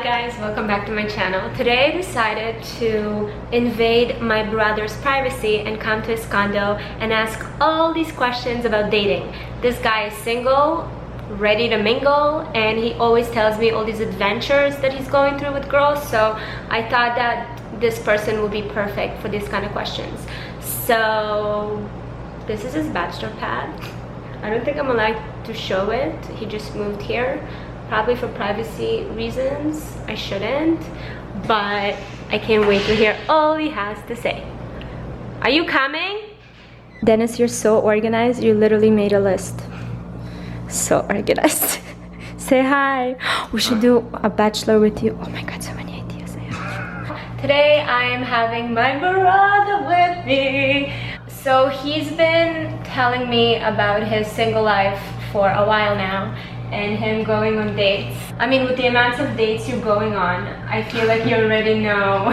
guys, welcome back to my channel. Today I decided to invade my brother's privacy and come to his condo and ask all these questions about dating. This guy is single, ready to mingle, and he always tells me all these adventures that he's going through with girls, so I thought that this person would be perfect for these kind of questions. So this is his bachelor pad. I don't think I'm allowed to show it. He just moved here, probably for privacy reasons. I shouldn't, but I can't wait to hear all he has to say. Are you coming? Dennis, you're so organized. You literally made a list. So organized. Say hi. We should do a bachelor with you. Oh my god, so many ideas I have. Today I am having my brother with me. So he's been telling me about his single life for a while now and him going on dates. I mean, with the amounts of dates you're going on, I feel like you already know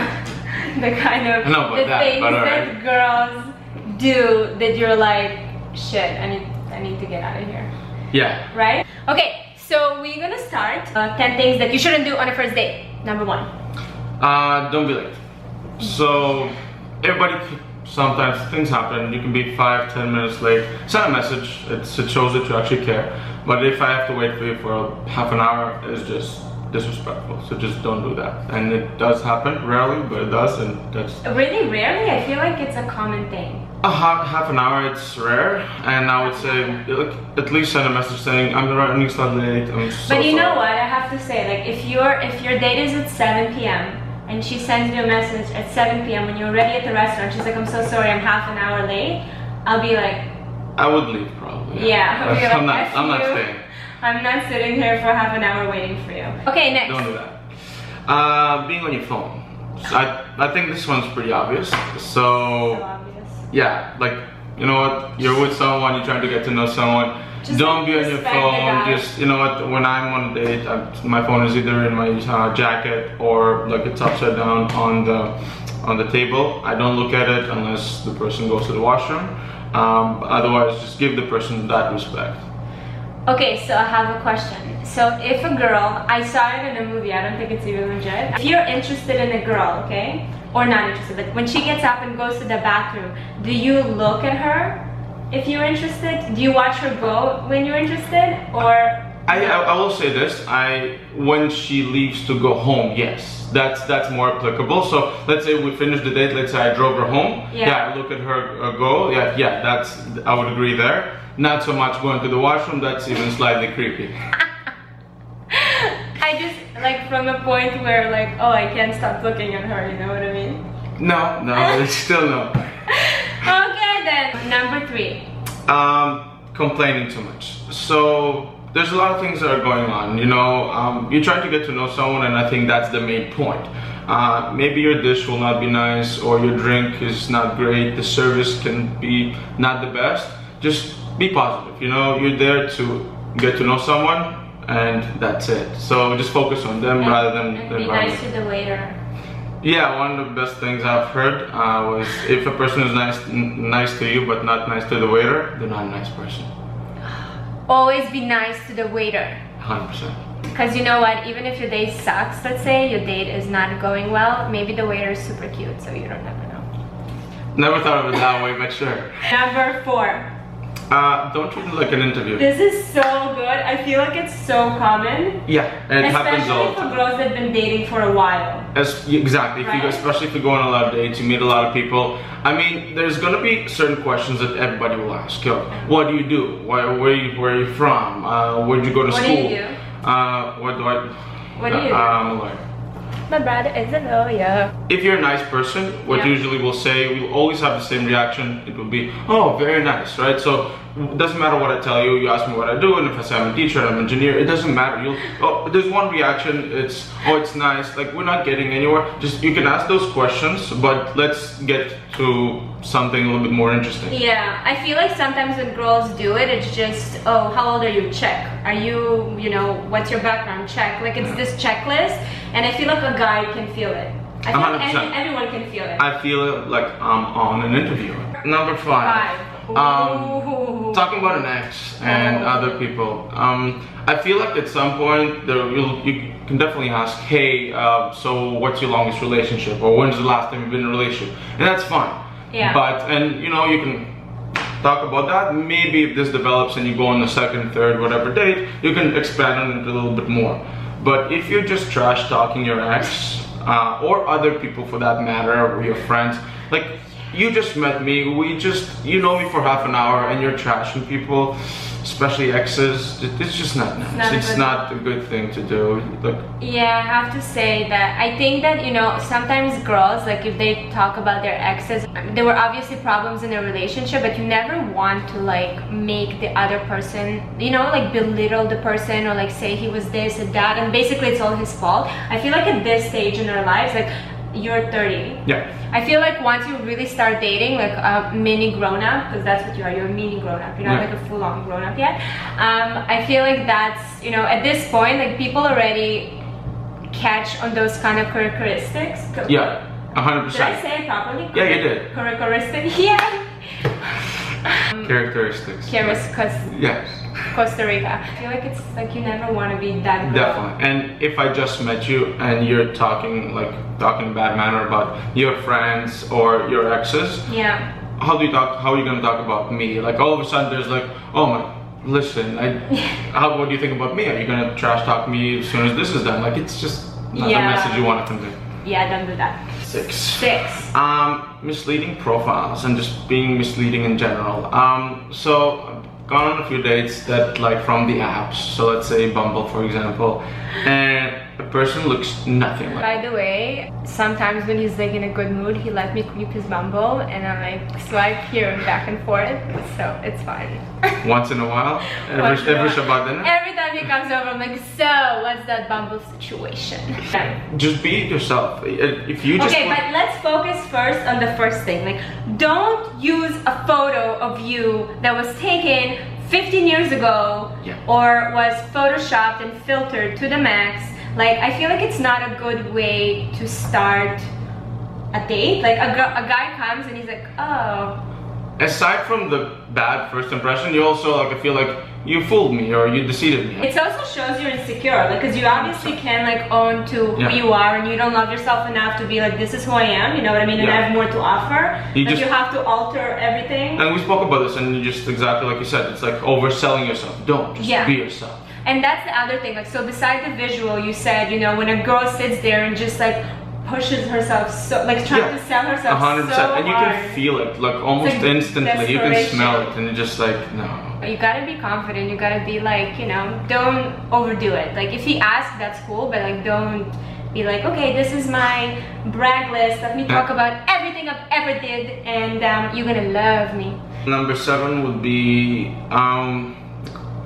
the kind of things that girls do that you're like, shit, I need to get out of here. Yeah. Right? Okay, so we're gonna start 10 things that you shouldn't do on a first date. Number 1. Don't be late. So everybody, sometimes things happen. You can be 5-10 minutes late. Send a message. It shows that you actually care. But if I have to wait for you for half an hour, it's just disrespectful. So just don't do that. And it does happen, rarely, but it does, and that's... Really rarely? I feel like it's a common thing. Half an hour, it's rare, and I would say at least send a message saying I'm running slightly late. I'm so But you sorry. know what? I have to say, like, if your date is at 7 p.m. and she sends you a message at 7 p.m. when you're already at the restaurant, she's like, I'm so sorry, I'm half an hour late. I'll be like, I would leave probably. Yeah. I'll be like, I'm not staying. I'm not sitting here for half an hour waiting for you. Okay, next. Don't do that. Being on your phone. So I think this one's pretty obvious. So obvious. Yeah, like, you know what? You're with someone, you're trying to get to know someone. Just don't be on your phone. Just, you know what? When I'm on a date, my phone is either in my jacket or like it's upside down on the table. I don't look at it unless the person goes to the washroom. Otherwise, just give the person that respect. Okay, so I have a question. So if a girl, I saw it in a movie, I don't think it's even legit. If you're interested in a girl, okay? Or not interested, but when she gets up and goes to the bathroom, do you look at her if you're interested? Do you watch her go when you're interested? Or... I will say this, when she leaves to go home, yes, that's more applicable. So let's say we finish the date, let's say I drove her home, yeah, I look at her go, yeah, I would agree there. Not so much going to the washroom, that's even slightly creepy. I just, like, from a point where, like, oh, I can't stop looking at her, you know what I mean? No, it's still no. Okay then, number 3. Complaining too much. So there's a lot of things that are going on, you know. You're trying to get to know someone, and I think that's the main point. Maybe your dish will not be nice, or your drink is not great, the service can be not the best. Just be positive, you know, you're there to get to know someone, and that's it. So just focus on them rather than and be nice to the waiter. Yeah, one of the best things I've heard was if a person is nice to you but not nice to the waiter, they're not a nice person. Always be nice to the waiter. 100%. Because you know what, even if your date sucks, let's say your date is not going well, maybe the waiter is super cute, so you don't never know. Never thought of it that way, but sure. Number 4. Don't treat it like an interview. This is so good. I feel like it's so common. Yeah, and it happens all the time. Especially for girls that have been dating for a while. Exactly. Right? Especially if you go on a lot of dates, you meet a lot of people. I mean, there's gonna be certain questions that everybody will ask. Yo, what do you do? Where are you from? Where'd you go to school? What do you do? What do you do? I'm a lawyer. My brother is a lawyer. If you're a nice person, what usually we'll say, we'll always have the same reaction. It will be, oh, very nice, right? So it doesn't matter what I tell you. You ask me what I do, and if I say I'm a teacher, I'm an engineer, it doesn't matter. There's one reaction. It's, oh, it's nice. Like, we're not getting anywhere. Just, you can ask those questions, but let's get to something a little bit more interesting. Yeah, I feel like sometimes when girls do it, it's just, oh, how old are you? Check. Are you, you know, what's your background? Check. Like, it's this checklist, and I feel like a guy can feel it. I feel like everyone can feel it. I feel it like I'm on an interview. Number 5. Talking about an ex and other people. I feel like at some point you can definitely ask, hey, so what's your longest relationship, or when's the last time you've been in a relationship, and that's fine. Yeah. But you know, you can talk about that. Maybe if this develops and you go on the second, third, whatever date, you can expand on it a little bit more. But if you're just trash talking your ex, or other people for that matter, or your friends, like, you just met me, you know me for half an hour and you're trashing people, especially exes. It's just not nice. It's not a good thing to do. Like, yeah, I have to say that I think that, you know, sometimes girls, like, if they talk about their exes, there were obviously problems in their relationship, but you never want to, like, make the other person, you know, like, belittle the person, or like say he was this and that, and basically it's all his fault. I feel like at this stage in our lives, like, you're 30. yeah. I feel like once you really start dating, like a mini grown-up, because that's what you are, you're a mini grown-up, you're not like a full-on grown-up yet. I feel like that's, you know, at this point, like, people already catch on those kind of characteristics. Yeah, 100%. Did I say it properly? Yeah, you did. Characteristics, yeah. Characteristics. Yes. Costa Rica. I feel like it's like you never want to be that girl. Definitely. And if I just met you and you're talking in bad manner about your friends or your exes, yeah, how are you gonna talk about me? Like, all of a sudden there's like, oh my, listen, what do you think about me? Are you gonna trash talk me as soon as this is done? Like, it's just not the message you want to convey. Yeah, don't do that. 6. Misleading profiles and just being misleading in general. So I've gone on a few dates that, like, from the apps, so let's say Bumble for example, and the person looks nothing like. By the way, sometimes when he's like in a good mood, he let me creep his Bumble, and I like swipe here back and forth, so it's fine. Once in a while? Every Shabbat dinner? Every time he comes over, I'm like, so what's that Bumble situation? Just be yourself. If you just okay, but let's focus first on the first thing. Like, don't use a photo of you that was taken 15 years ago, or was photoshopped and filtered to the max. Like, I feel like it's not a good way to start a date. Like, a guy comes and he's like, oh. Aside from the bad first impression, you also, like, I feel like you fooled me or you deceived me. It also shows you're insecure, like, because you obviously can, like, own to who you are, and you don't love yourself enough to be like, this is who I am, you know what I mean, and I have more to offer. You have to alter everything. And we spoke about this, and you just, exactly like you said, it's like overselling yourself. Don't, just be yourself. And that's the other thing, like, so beside the visual, you said, you know, when a girl sits there and just, like, pushes herself so, like, trying to sell herself 100%. So and you can feel it, like, almost instantly. You can smell it, and you're just like, no. You gotta be confident, you gotta be like, you know, don't overdo it. Like, if he asks, that's cool, but, like, don't be like, okay, this is my brag list, let me talk about everything I've ever did, and you're gonna love me. Number 7 would be,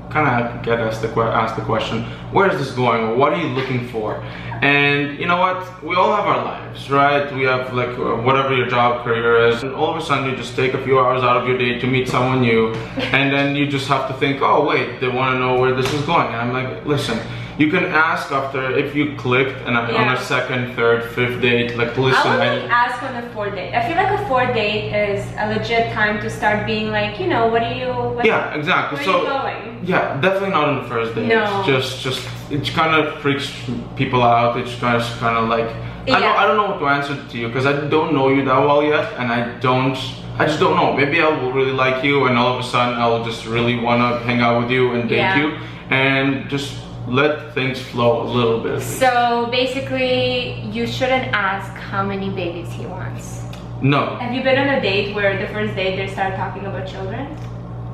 kind of get asked the question, where is this going, or what are you looking for? And you know what, we all have our lives, right? We have, like, whatever your job career is, and all of a sudden you just take a few hours out of your day to meet someone new, and then you just have to think, oh wait, they want to know where this is going. And I'm like, listen, you can ask after, if you clicked, and on a second, third, fifth date, like, listen. I would ask on a 4th date. I feel like a 4th date is a legit time to start being like, you know, what are you, exactly. Where are you going? Yeah, definitely not on the first date. No. Just it kind of freaks people out. It's kind of like, I don't know what to answer to you, because I don't know you that well yet, and I just don't know. Maybe I will really like you, and all of a sudden I'll just really want to hang out with you and date you, and just let things flow a little bit. So basically, you shouldn't ask how many babies he wants. No. Have you been on a date where the first date they start talking about children?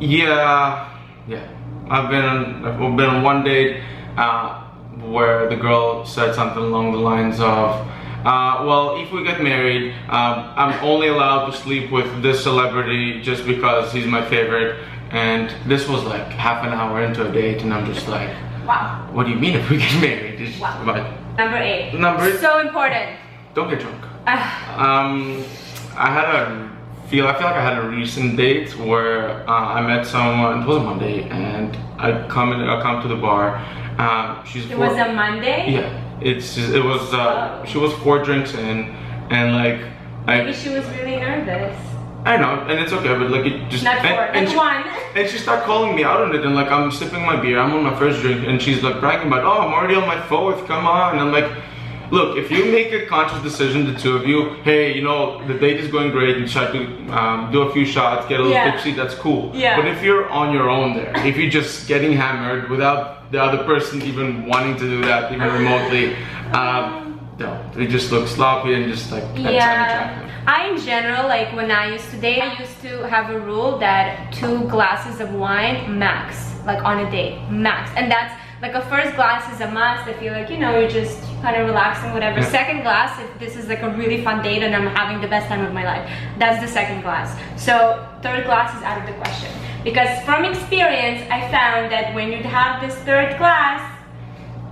Yeah. I've been on one date where the girl said something along the lines of, well, if we get married, I'm only allowed to sleep with this celebrity just because he's my favorite. And this was like half an hour into a date, and I'm just like, wow. What do you mean if we get married? Number 8. Number 8. So important. Don't get drunk. I feel like I had a recent date where I met someone. It was a Monday, and I come to the bar. It was a Monday? Yeah. She was 4 drinks in, and like. Maybe she was really nervous. I know, and it's okay, but like it just Not four, and like one. And she started calling me out on it, and like I'm sipping my beer, I'm on my first drink, and she's like bragging about, oh, I'm already on my fourth, come on. And I'm like, look, if you make a conscious decision, the two of you, hey, you know, the date is going great, and try to do a few shots, get a little tipsy, that's cool. Yeah. But if you're on your own there, if you're just getting hammered without the other person even wanting to do that, even remotely, no, they just look sloppy and just like unattractive. I in general, like when I used to date, I used to have a rule that 2 glasses of wine max, like on a date, max. And that's like a first glass is a must. I feel like, you know, you're just kind of relaxing, whatever. Yeah. Second glass, if this is like a really fun date and I'm having the best time of my life, that's the second glass. So third glass is out of the question. Because from experience, I found that when you have this third glass,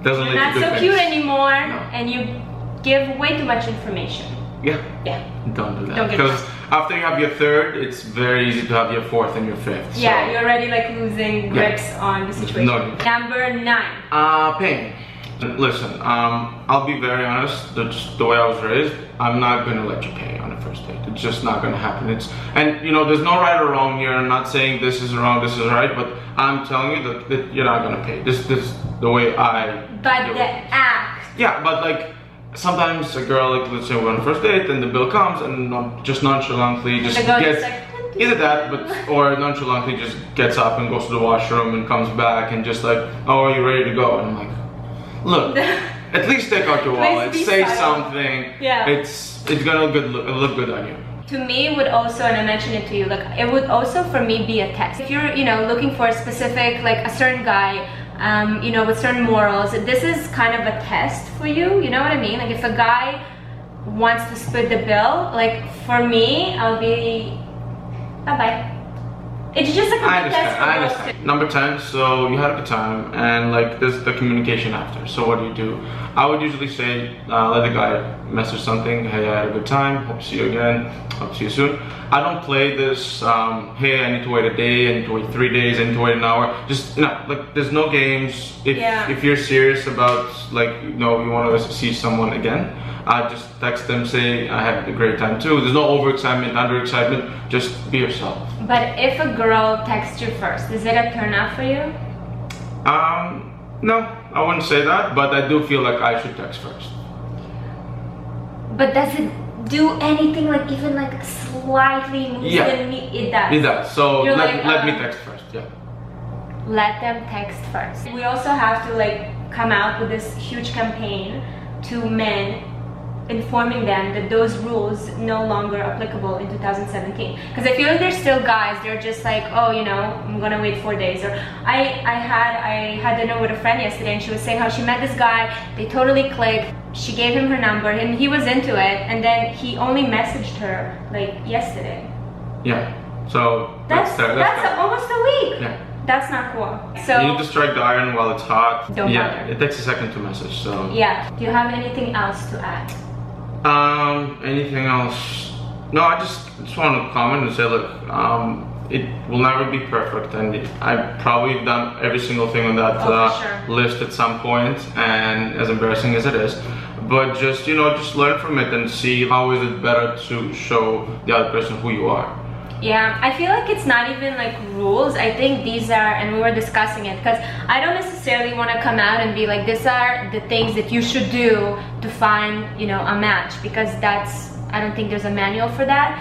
Doesn't you're lead to not good so things. cute anymore, No. and you give way too much information. Yeah. Yeah. Don't do that. Don't get Because drunk. after you have your third, it's very easy to have your fourth and your fifth. Yeah, so. you're already like losing grips on the situation. No. Number 9. Pain. Listen, I'll be very honest, that's the way I was raised, I'm not gonna let you pay on a first date. It's just not gonna happen. And you know, there's no right or wrong here. I'm not saying this is wrong, this is right, but I'm telling you that you're not gonna pay. This is the way I But do the it. act. Yeah, but like, sometimes a girl, like let's say we're on a first date and the bill comes and just nonchalantly just The girl gets, just like, either that, or nonchalantly just gets up and goes to the washroom and comes back and just like, oh, are you ready to go? And I'm like, look, at least take out your wallet, Please be say silent. something. Yeah. It's gonna look good on you. To me, it would also, and I mentioned it to you, like it would also for me be a test. If you're, you know, looking for a specific, like a certain guy, you know, with certain morals, this is kind of a test for you. You know what I mean? Like if a guy wants to split the bill, like for me, I'll be bye bye. It's just like a I good test for understand, I both. understand. Number 10, so you had a good time and like there's the communication after. So what do? I would usually say, let the guy message something, hey, I had a good time, hope to see you again, hope to see you soon. I don't play this, hey, I need to wait a day, I need to wait 3 days, I need to wait an hour. Just, you know, like there's no games. If you're serious about like, you know, you want to see someone again, just text them, say I had a great time too. There's no overexcitement, underexcitement, just be yourself. But if a girl texts you first, is it a turn off for you? No, I wouldn't say that, but I do feel like I should text first. But does it do anything like even like slightly moves the knee? It does. It does. So You're let like, me text first. Yeah. Let them text first. We also have to like come out with this huge campaign to men, informing them that those rules no longer applicable in 2017. Because I feel like there's still guys, they're just like, oh, you know, I'm gonna wait 4 days. Or I had dinner with a friend yesterday and she was saying how she met this guy, they totally clicked, she gave him her number and he was into it, and then he only messaged her like yesterday. Yeah. So That's almost a week. Yeah. That's not cool. So you need to strike the iron while it's hot. Don't yeah. bother. It takes a second to message. So. yeah. Do you have anything else to add? Anything else? No, I just want to comment and say, look, it will never be perfect, and I've probably done every single thing on that sure. list at some point, and as embarrassing as it is, but just, you know, just learn from it and see how is it better to show the other person who you are. Yeah, I feel like it's not even like rules. I think these are, and we were discussing it, because I don't necessarily want to come out and be like, these are the things that you should do to find, you know, a match, because I don't think there's a manual for that.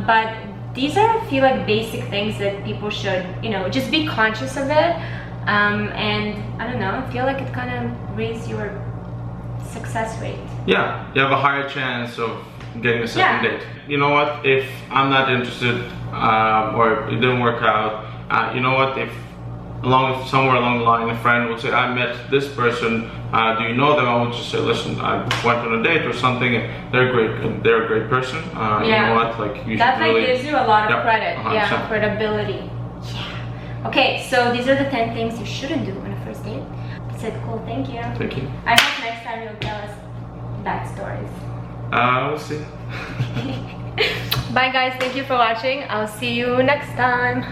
But these are, I feel like, basic things that people should, you know, just be conscious of it. And I don't know, I feel like it kind of raises your success rate. Yeah, you have a higher chance of getting a second date. You know what, if I'm not interested or it didn't work out, you know what, if somewhere along the line a friend would say, I met this person, do you know them? I would just say, listen, I went on a date or something, and they're a great person. You know what, like you that should really, gives you a lot of credit. 100%. Yeah, credibility. Yeah. Okay, so these are the 10 things you shouldn't do on a first date. That's it. Cool. Thank you. Thank you. I hope next time you'll tell us backstories. We'll see. Bye guys, thank you for watching. I'll see you next time.